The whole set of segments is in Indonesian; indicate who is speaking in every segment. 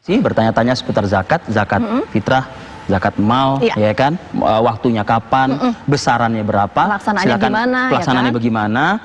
Speaker 1: sih bertanya-tanya seputar zakat, zakat fitrah, zakat mal, ya kan? Waktunya kapan, besarannya berapa, silakan pelaksanaannya bagaimana.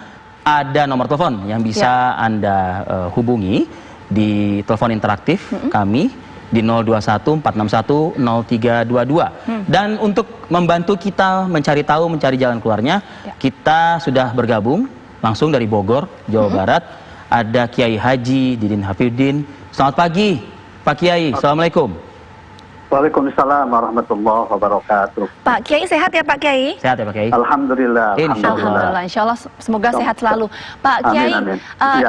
Speaker 1: Ada nomor telepon yang bisa Anda hubungi di telepon interaktif kami di 0214610322. Dan untuk membantu kita mencari tahu, mencari jalan keluarnya, kita sudah bergabung langsung dari Bogor, Jawa Barat. Ada Kiai Haji Didin Hafidin. Selamat pagi, Pak Kiai. Assalamualaikum.
Speaker 2: Waalaikumsalam warahmatullahi wabarakatuh.
Speaker 3: Pak Kiai sehat ya Pak Kiai?
Speaker 1: Sehat ya Pak Kiai?
Speaker 2: Alhamdulillah.
Speaker 3: Alhamdulillah. Insya Allah semoga sehat selalu. Pak Kiai,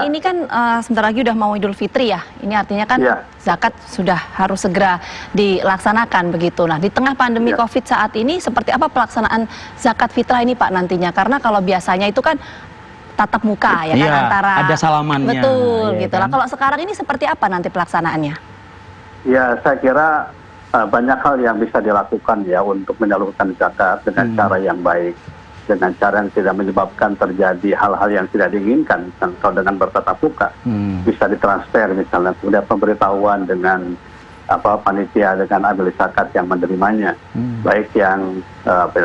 Speaker 3: ini kan sebentar lagi udah mau Idul Fitri ya. Ini artinya kan zakat sudah harus segera dilaksanakan begitu. Nah di tengah pandemi COVID saat ini seperti apa pelaksanaan zakat fitrah ini Pak nantinya? Karena kalau biasanya itu kan tatap muka ya kan antara
Speaker 1: ada salamannya.
Speaker 3: Betul gitu lah. Kalau sekarang ini seperti apa nanti pelaksanaannya?
Speaker 2: Ya saya kira banyak hal yang bisa dilakukan ya untuk menyalurkan zakat dengan cara yang baik, dengan cara yang tidak menyebabkan terjadi hal-hal yang tidak diinginkan. Kalau dengan bertatap muka bisa ditransfer misalnya, kemudian pemberitahuan dengan panitia dengan amil zakat yang menerimanya, baik yang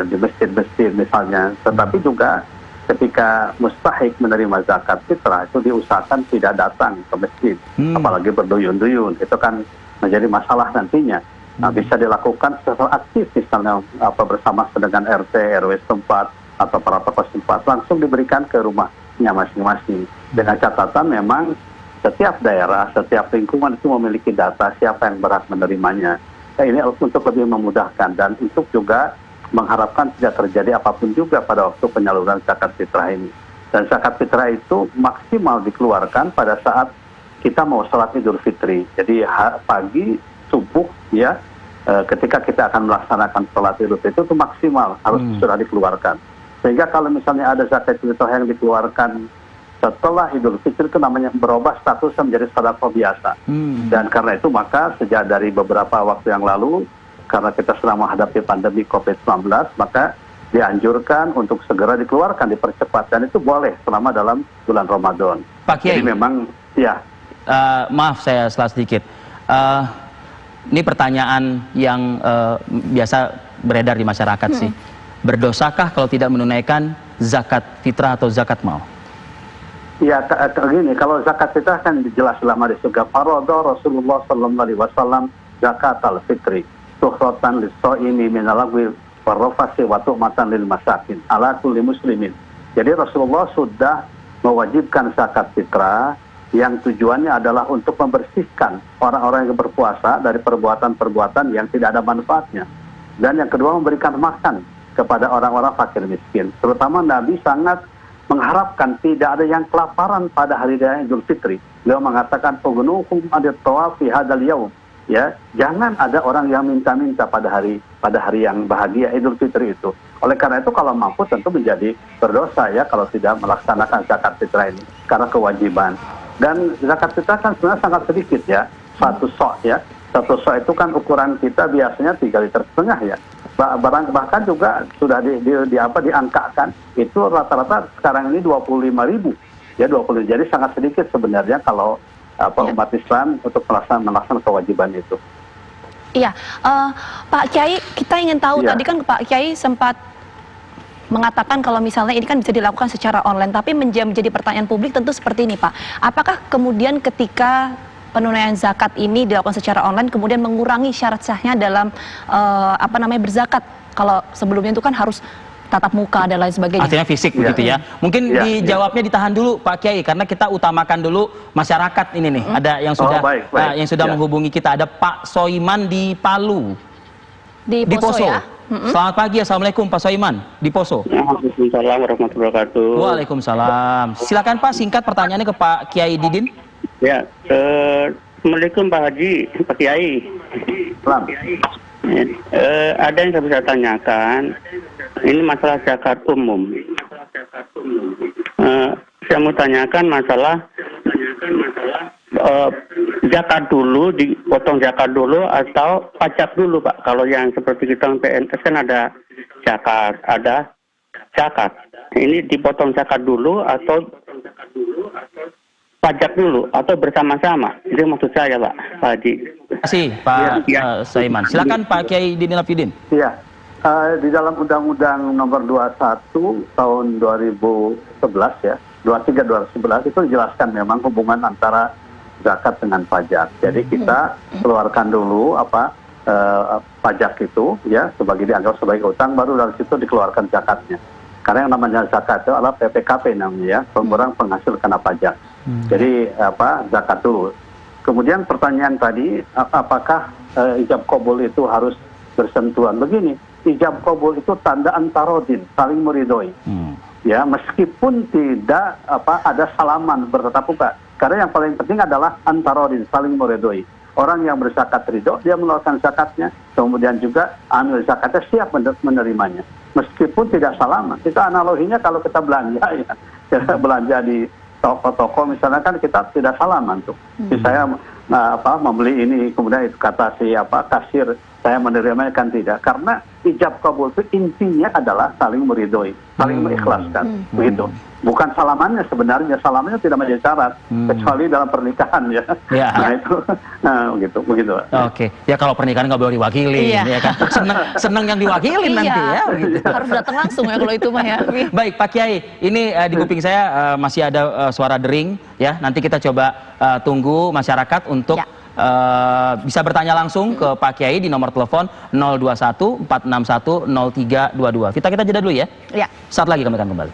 Speaker 2: di masjid-masjid misalnya, tetapi juga ketika mustahik menerima zakat fitrah itu diusahakan tidak datang ke masjid, apalagi berduyun-duyun, itu kan menjadi masalah nantinya. Nah, bisa dilakukan secara aktif misalnya bersama dengan RT, RW setempat atau para tokoh setempat, langsung diberikan ke rumahnya masing-masing. Dengan catatan memang setiap daerah, setiap lingkungan itu memiliki data siapa yang berhak menerimanya. Nah, ini untuk lebih memudahkan dan untuk juga mengharapkan tidak terjadi apapun juga pada waktu penyaluran zakat fitrah ini. Dan zakat fitrah itu maksimal dikeluarkan pada saat kita mau sholat Idul Fitri. Jadi pagi subuh ya, ketika kita akan melaksanakan sholat Idul Fitri itu maksimal harus sudah dikeluarkan. Sehingga kalau misalnya ada zakat fitrah yang dikeluarkan setelah Idul Fitri itu namanya berubah statusnya menjadi sedekah biasa. Dan karena itu maka sejak dari beberapa waktu yang lalu, karena kita sedang menghadapi pandemi COVID-19, maka dianjurkan untuk segera dikeluarkan, dipercepat, dan itu boleh selama dalam bulan Ramadan.
Speaker 1: Pak Kiai,
Speaker 2: jadi memang
Speaker 1: maaf saya salah sedikit. Ini pertanyaan yang biasa beredar di masyarakat sih. Berdosakah kalau tidak menunaikan zakat fitrah atau zakat mal?
Speaker 2: Ya, gini, kalau zakat fitrah kan jelas lama di surga. Faradha Rasulullah sallallahu alaihi wasallam zakat al-fitri tuhratan lis-shaimi min al-lagwi warrafasi wa tu'matan lil masakin ala kulli muslimin. Jadi Rasulullah sudah mewajibkan zakat fitrah yang tujuannya adalah untuk membersihkan orang-orang yang berpuasa dari perbuatan-perbuatan yang tidak ada manfaatnya. Dan yang kedua, memberikan makan kepada orang-orang fakir miskin. Terutama Nabi sangat mengharapkan tidak ada yang kelaparan pada hari raya Idul Fitri. Beliau mengatakan, "Fughnuhum adit tawafi hadal yaum." Ya, jangan ada orang yang minta-minta pada hari yang bahagia Idul Fitri itu. Oleh karena itu kalau mampu tentu menjadi berdosa ya kalau tidak melaksanakan zakat fitrah ini karena kewajiban. Dan zakat fitrah kan sebenarnya sangat sedikit ya, satu sok ya. Satu sok itu kan ukuran kita biasanya 3,5 liter ya. Bahkan juga sudah diangkakan itu rata-rata sekarang ini 25.000 ya, 20. Jadi sangat sedikit sebenarnya kalau umat Islam untuk melaksanakan kewajiban itu.
Speaker 3: Iya, Pak Kiai, kita ingin tahu tadi kan Pak Kiai sempat mengatakan kalau misalnya ini kan bisa dilakukan secara online, tapi menjadi pertanyaan publik tentu seperti ini Pak. Apakah kemudian ketika penunaian zakat ini dilakukan secara online kemudian mengurangi syarat sahnya dalam berzakat? Kalau sebelumnya itu kan harus tatap muka dan lain sebagainya.
Speaker 1: Artinya fisik begitu ya. Mungkin dijawabnya ditahan dulu Pak Kiai karena kita utamakan dulu masyarakat ini nih. Ada yang sudah yang sudah menghubungi kita, ada Pak Soiman di Palu. Di Poso. Ya? Selamat pagi, assalamualaikum Pak Soiman di Poso.
Speaker 4: Waalaikumsalam warahmatullahi wabarakatuh.
Speaker 1: Waalaikumsalam. Silakan Pak, singkat pertanyaannya ke Pak Kiai Didin.
Speaker 4: Ya, assalamualaikum Pak Haji, Pak Kiai. Ada yang saya bisa tanyakan, ini masalah zakat umum. Saya mau tanyakan masalah zakat dulu, dipotong zakat dulu atau pajak dulu Pak. Kalau yang seperti kita PNS kan ada zakat. Ini dipotong zakat dulu atau pajak dulu atau bersama-sama? Itu maksud saya, Pak Haji.
Speaker 1: Terima kasih Pak Saiman. Silakan Pak Kiai Dini Lafidin.
Speaker 2: Iya, di dalam Undang-Undang Nomor 21 tahun 2011 ya, 23/2011 itu dijelaskan memang hubungan antara zakat dengan pajak. Jadi kita keluarkan dulu pajak itu ya dianggap sebagai utang, baru dari situ dikeluarkan zakatnya. Karena yang namanya zakat itu adalah PPKP namanya ya, pengurang penghasil kena pajak. Jadi zakat dulu. Kemudian pertanyaan tadi, apakah ijab kabul itu harus bersentuhan? Begini, ijab kabul itu tanda antarodin, saling meridhoi. Ya, meskipun tidak ada salaman bertatap muka. Karena yang paling penting adalah antarodin, saling meridhoi. Orang yang berzakat ridho, dia mengeluarkan zakatnya, kemudian juga amil zakatnya siap menerimanya. Meskipun tidak salaman. Kita analoginya kalau kita belanja ya, kita belanja di toko-toko misalnya kan kita tidak salaman tuh. Saya membeli ini, kemudian itu kata si kasir saya menerimanya kan tidak. Karena ijab kabul itu intinya adalah saling meridhoi, saling mengikhlaskan, begitu. Bukan salamannya sebenarnya, salamannya tidak menjadi syarat kecuali dalam pernikahan ya. Nah itu, begitu.
Speaker 1: Oke, ya kalau pernikahan nggak boleh diwakili, ya kan. Seneng yang diwakilin nanti ya. Begitu.
Speaker 3: Harus datang langsung ya kalau itu mah ya.
Speaker 1: Baik Pak Kiai, ini di kuping saya masih ada suara dering, ya. Nanti kita coba tunggu masyarakat untuk bisa bertanya langsung ke Pak Kiai di nomor telepon 021 461 0322. Kita jeda dulu ya. Saat lagi kami akan kembali.